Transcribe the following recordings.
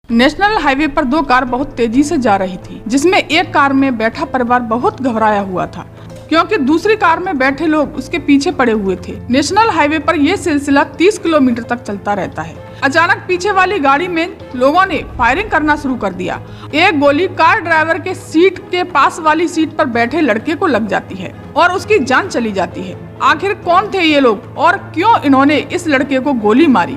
National highway पर दो car बहुत तेजी से जा रही थी, जिसमें एक कार में बैठा परिवार बहुत घबराया हुआ था क्योंकि दूसरी कार में बैठे लोग उसके पीछे पड़े हुए थे। नेशनल हाईवे पर यह सिलसिला 30 किलोमीटर तक चलता रहता है। अचानक पीछे वाली गाड़ी में लोगों ने फायरिंग करना शुरू कर दिया। एक गोली कार ड्राइवर के सीट के पास वाली सीट पर बैठे लड़के को लग जाती है और उसकी जान चली जाती है। आखिर कौन थे ये लोग और क्यों इन्होंने इस लड़के को गोली मारी?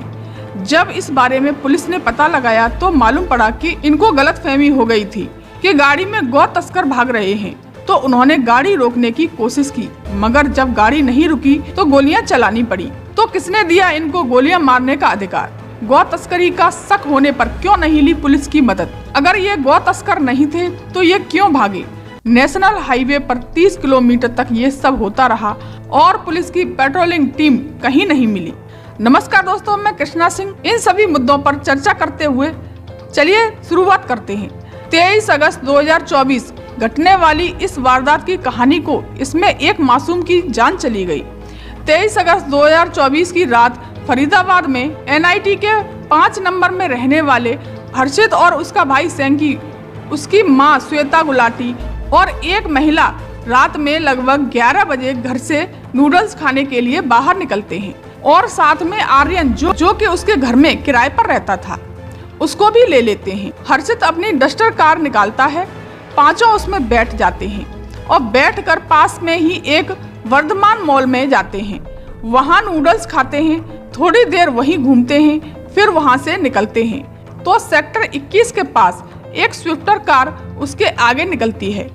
जब इस बारे में पुलिस ने पता लगाया तो मालूम पड़ा कि इनको गलतफहमी हो गई थी कि गाड़ी में गौ तस्कर भाग रहे हैं, तो उन्होंने गाड़ी रोकने की कोशिश की, मगर जब गाड़ी नहीं रुकी तो गोलियां चलानी पड़ी। तो किसने दिया इनको गोलियां मारने का अधिकार? गौ तस्करी का शक होने पर क्यों नहीं ली पुलिस की मदद? अगर ये गौ तस्कर नहीं थे तो ये क्यों भागे? नेशनल हाईवे पर 30 किलोमीटर तक ये सब होता रहा और पुलिस की पेट्रोलिंग टीम कहीं नहीं मिली। नमस्कार दोस्तों, मैं कृष्णा सिंह। इन सभी मुद्दों पर चर्चा करते हुए चलिए शुरुआत करते हैं। 23 अगस्त 2024 घटने वाली इस वारदात की कहानी को इसमें एक मासूम की जान चली गई। 23 अगस्त 2024 की रात फरीदाबाद में NIT के 5 नंबर में रहने वाले हर्षित और उसका भाई सैंकी, उसकी मां श्वेता गुलाटी और एक महिला रात में लगभग 11 बजे घर से नूडल्स खाने के लिए बाहर निकलते हैं और साथ में आर्यन जो कि उसके घर में किराए पर रहता था, उसको भी ले लेते हैं। हर्षित अपनी डस्टर कार निकालता है, पांचों उसमें बैठ जाते हैं और बैठकर पास में ही एक वर्धमान मॉल में जाते हैं। वहां नूडल्स खाते हैं, थोड़ी देर वहीं घूमते हैं, फिर वहां से निकलते हैं तो सेक्टर 21 के पास एक स्विफ्टर कार उसके आगे निकलती है,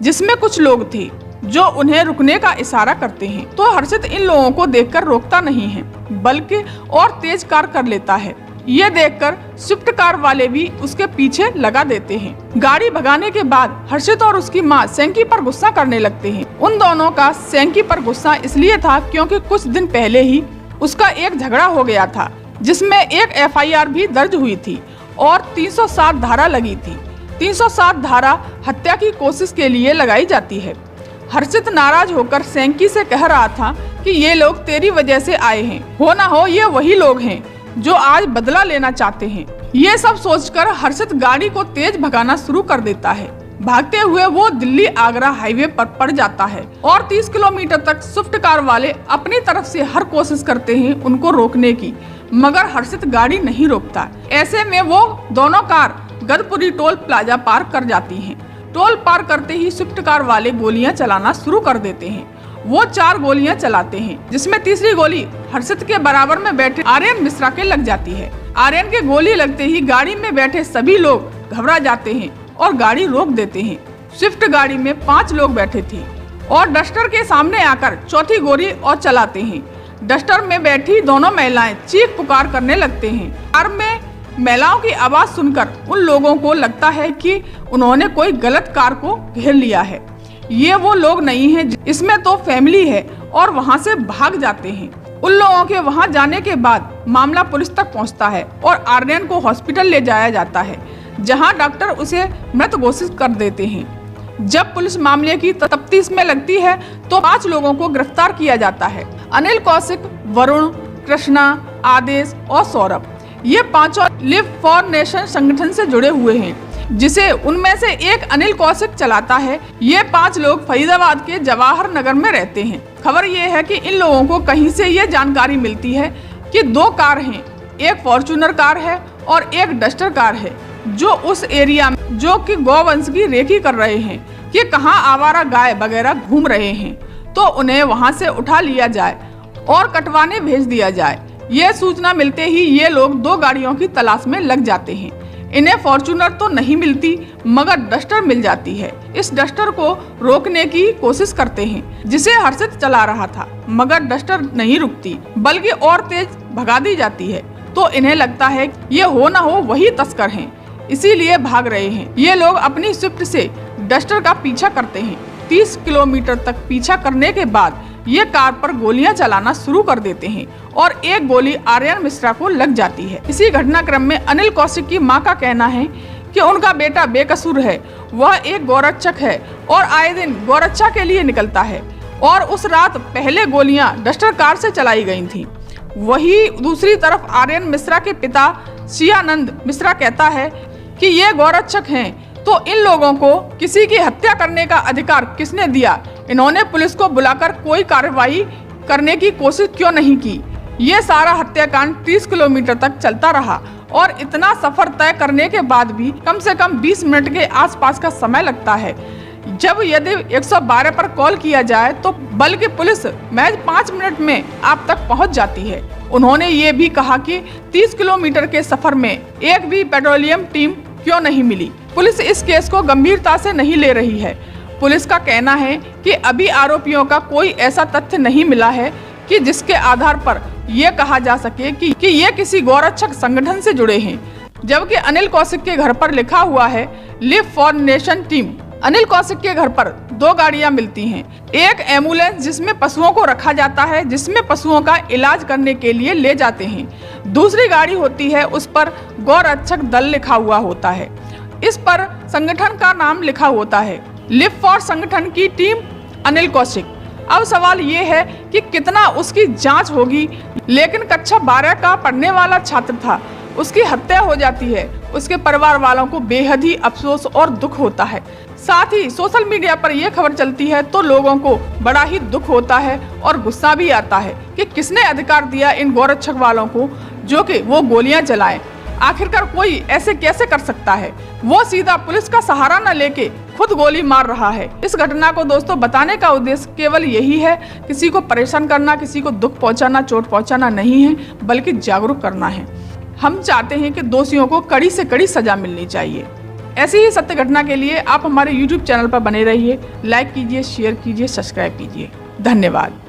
जिसमें कुछ लोग थे जो उन्हें रुकने का इशारा करते हैं। तो हर्षित इन लोगों को देखकर रोकता नहीं है, बल्कि और तेज कार कर लेता है। ये देखकर स्विफ्ट कार वाले भी उसके पीछे लगा देते हैं। गाड़ी भगाने के बाद हर्षित और उसकी मां सैंकी पर गुस्सा करने लगते हैं। उन दोनों का सैंकी पर गुस्सा इसलिए था क्योंकि कुछ दिन पहले ही उसका एक झगड़ा हो गया था, जिसमें एक FIR भी दर्ज हुई थी और 307 धारा लगी थी। 307 धारा हत्या की कोशिश के लिए लगाई जाती है। हर्षित नाराज होकर सैंकी से कह रहा था कि ये लोग तेरी वजह से आए हैं, हो ना हो ये वही लोग हैं जो आज बदला लेना चाहते हैं। ये सब सोचकर हर्षित गाड़ी को तेज भगाना शुरू कर देता है। भागते हुए वो दिल्ली आगरा हाईवे पर पड़ जाता है और 30 किलोमीटर तक स्विफ्ट कार वाले अपनी तरफ से हर कोशिश करते हैं उनको रोकने की, मगर हर्षित गाड़ी नहीं रोकता। ऐसे में वो दोनों कार गदपुरी टोल प्लाजा पार कर जाती हैं। टोल पार करते ही स्विफ्ट कार वाले गोलियां चलाना शुरू कर देते हैं। वो 4 गोलियां चलाते हैं, जिसमें तीसरी गोली हर्षित के बराबर में बैठे आर्यन मिश्रा के लग जाती है। आर्यन के गोली लगते ही गाड़ी में बैठे सभी लोग घबरा जाते हैं और गाड़ी रोक देते हैं। स्विफ्ट गाड़ी में 5 लोग बैठे थे और डस्टर के सामने आकर चौथी गोली और चलाते हैं। डस्टर में बैठी दोनों महिलाएं चीख पुकार करने लगते हैं। कार में महिलाओं की आवाज सुनकर उन लोगों को लगता है कि उन्होंने कोई गलत कार को घेर लिया है। ये वो लोग नहीं हैं, इसमें तो फैमिली है, और वहां से भाग जाते हैं। उन लोगों के वहां जाने के बाद मामला पुलिस तक पहुंचता है और आर्यन को हॉस्पिटल ले जाया जाता है, जहां डॉक्टर उसे मृत घोषित कर देते हैं। जब पुलिस मामले की तफ्तीश में लगती है तो 5 लोगों को गिरफ्तार किया जाता है। अनिल कौशिक, वरुण, कृष्णा, आदेश और सौरभ। ये 5 लिव फॉर नेशन संगठन से जुड़े हुए हैं, जिसे उनमें से एक अनिल कौशिक चलाता है। ये 5 लोग फरीदाबाद के जवाहर नगर में रहते हैं। खबर ये है कि इन लोगों को कहीं से ये जानकारी मिलती है कि 2 कार हैं, एक फॉर्च्यूनर कार है और एक डस्टर कार है, जो उस एरिया में जो कि गौवंश की रेकी कर रहे हैं कि कहाँ आवारा गाय वगैरह घूम रहे हैं, तो उन्हें वहां से उठा लिया जाए और कटवाने भेज दिया जाए। ये सूचना मिलते ही ये लोग 2 गाड़ियों की तलाश में लग जाते हैं। इन्हें फॉर्च्यूनर तो नहीं मिलती, मगर डस्टर मिल जाती है। इस डस्टर को रोकने की कोशिश करते हैं, जिसे हर्षित चला रहा था, मगर डस्टर नहीं रुकती, बल्कि और तेज भगा दी जाती है। तो इन्हें लगता है ये हो ना हो वही तस्कर हैं, इसीलिए भाग रहे हैं। ये लोग अपनी स्विफ्ट से डस्टर का पीछा करते हैं। 30 किलोमीटर तक पीछा करने के बाद ये कार पर गोलियां चलाना शुरू कर देते हैं और एक गोली आर्यन मिश्रा को लग जाती है। इसी घटनाक्रम में अनिल कौशिक की मां का कहना है कि उनका बेटा बेकसूर है, वह एक गौरक्षक है और आए दिन गौरक्षा के लिए निकलता है और उस रात पहले गोलियां डस्टर कार से चलाई गई थी। वही दूसरी तरफ आर्यन मिश्रा के पिता शियानंद मिश्रा कहता है कि ये गौरक्षक हैं, तो इन लोगों को किसी की हत्या करने का अधिकार किसने दिया? इन्होंने पुलिस को बुलाकर कोई कार्रवाई करने की कोशिश क्यों नहीं की? ये सारा हत्याकांड 30 किलोमीटर तक चलता रहा और इतना सफर तय करने के बाद भी कम से कम 20 मिनट के आसपास का समय लगता है। जब यदि 112 पर कॉल किया जाए तो बल्कि पुलिस महज 5 मिनट में आप तक पहुंच जाती है। उन्होंने ये भी कहा कि 30 किलोमीटर के सफर में एक भी पेट्रोलियम टीम क्यों नहीं मिली? पुलिस इस केस को गंभीरता से नहीं ले रही है। पुलिस का कहना है कि अभी आरोपियों का कोई ऐसा तथ्य नहीं मिला है कि जिसके आधार पर यह कहा जा सके कि ये किसी गौरक्षक संगठन से जुड़े हैं। जबकि अनिल कौशिक के घर पर लिखा हुआ है live for nation team. Anil Kaushik के घर पर 2 गाड़ियां मिलती हैं। एक एम्बुलेंस जिसमें पशुओं को रखा जाता है, जिसमें पशुओं का इलाज करने के लिए ले जाते हैं। दूसरी गाड़ी होती है, उस पर गौरक्षक दल लिखा हुआ होता है। इस पर संगठन का नाम लिखा होता है, लिव फॉर संगठन की टीम अनिल कौशिक। अब सवाल ये है कि कितना उसकी जांच होगी, लेकिन कक्षा 12 का पढ़ने वाला छात्र था, उसकी हत्या हो जाती है। उसके परिवार वालों को बेहद ही अफसोस और दुख होता है। साथ ही सोशल मीडिया पर यह खबर चलती है तो लोगों को बड़ा ही दुख होता है और गुस्सा भी आता है कि किसने अधिकार दिया इन गौरक्षक वालों को जो कि वो गोलियां चलाएं। आखिरकार कोई ऐसे कैसे कर सकता है? वो सीधा पुलिस का सहारा न लेके खुद गोली मार रहा है। इस घटना को दोस्तों बताने का उद्देश्य केवल यही है, किसी को परेशान करना, किसी को दुख पहुंचाना, चोट पहुंचाना नहीं है, बल्कि जागरूक करना है। हम चाहते हैं कि दोषियों को कड़ी से कड़ी सजा मिलनी चाहिए। ऐसी ही सत्य घटना के लिए आप हमारे YouTube चैनल पर बने रहिए। लाइक कीजिए, शेयर कीजिए, सब्सक्राइब कीजिए। धन्यवाद।